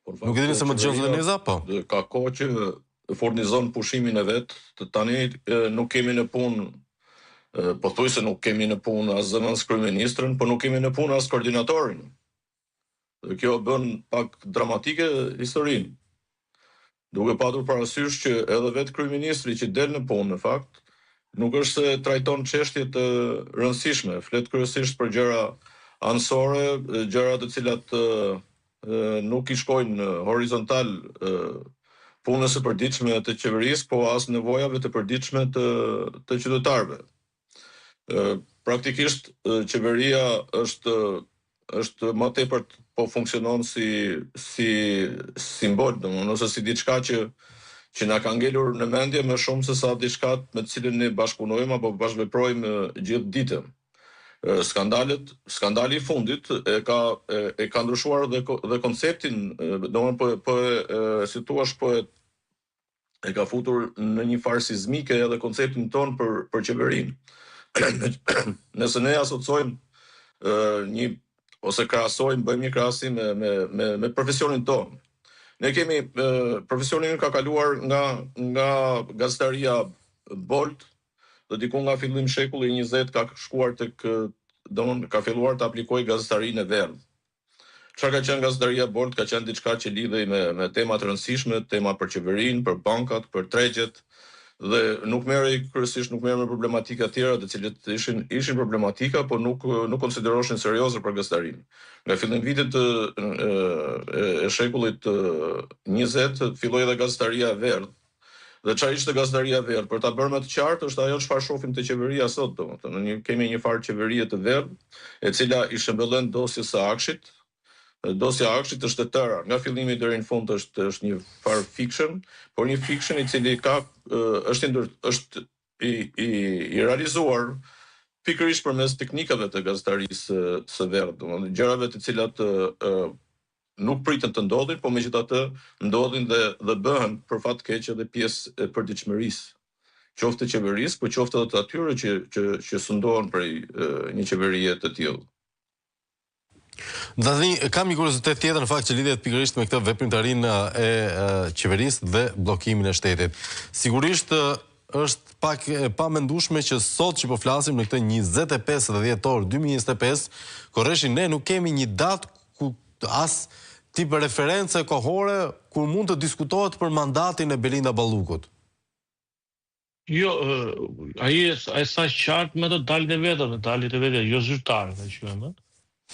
Nuk e dini se më dëgjon zë Niza, po? Ka kohë që furnizon pushimin e vet, tani nuk kemi në punë, po thuj se nuk kemi në punë as zëvendës kryeministrin, po nuk kemi në punë as koordinatorin. Dhe kjo bën pak dramatike historinë. Duke patur parasysh që edhe vetë kryeministri që del në punë në fakt, nuk është se trajton çështje të rëndësishme, flet kryesisht për gjëra anësore, gjëra të cilat nuk i shkojnë horizontal punës së përditshme të qeverisë, po as nevojave të përditshme të qytetarëve. Praktikisht qeveria është më tepër po funksionon si simbol, domethënë ose si diçka që na ka ngelur në mendje më shumë se sa diçka me të cilën ne bashkëpunojmë apo bashkëveprojmë gjithë ditën. Skandali i fundit e ka ndryshuar dhe konceptin, domethënë si thua e ka futur në një farë sismike edhe konceptin ton për qeverinë. Nëse ne asociojmë ose krahasojmë, bëjmë një krahasim me profesionin tonë. Ne kemi profesionin ka kaluar nga gazetaria Bolt, dhe diku nga fillim shekulli 20 ka shkuar ka filluar të aplikojë gazetarinë e verdhë. Çfarë ka qenë gazetaria Bolt? Ka qenë diçka që lidhej me tema të rëndësishme, tema për qeverinë, për bankat, për tregjet, dhe nuk merrej me problematika tjera të cilët ishin problematika, po nuk konsideroheshin serioze për gazetarinë. Nga fillim vitit e shekullit 20 filloi edhe gazetaria e verdhë. Dhe çfarë ishte gazetaria e verdhë? Për ta bërë më të qartë, është ajo çfarë shohim te qeveria sot, domethënë kemi një farë qeverie të verdhë, e cila i shembellon dosjes së Akshit. Dosja e Akshit është e tëra, nga fillimi deri në fund është një farë fiction, por një fiction i cili është i realizuar pikërisht përmes teknikave të gazetarisë së verdhë, domethënë gjërave të cilat nuk pritën të ndodhin, po megjithatë ndodhin dhe bëhen për fat të keq edhe pjesë e përditshmërisë, qoftë të qeverisë, po qoftë edhe të atyre që sundohen prej një qeverie të tillë. Kam një kuriozitet tjetër në fakt që lidhet pikërisht me këtë veprimtarinë e qeverisë dhe bllokimin e shtetit. Sigurisht është pak e pamendueshme që sot që po flasim në këtë 25 dhjetor 2025, korreshin ne nuk kemi një datë ku as tip referencë kohore kur mund të diskutohet për mandatin e Belinda Ballukut. Jo, ai sa qartë me të dalit e vetë, jo zyrtarë, ta quajmë.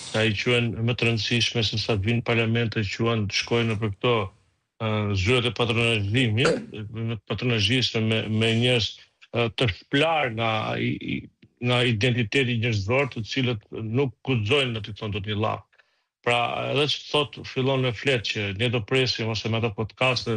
Sa i quhen më të rëndësishme se sa të vinë parlamentet shkojnë për këto zyrat e patronazhimit me njerëz të shplar nga identiteti njerëzor, të cilët nuk guxojnë në të thonë dot një llaf. Pra, edhe që thot fillon me flet që ne do presim ose me ato podcaste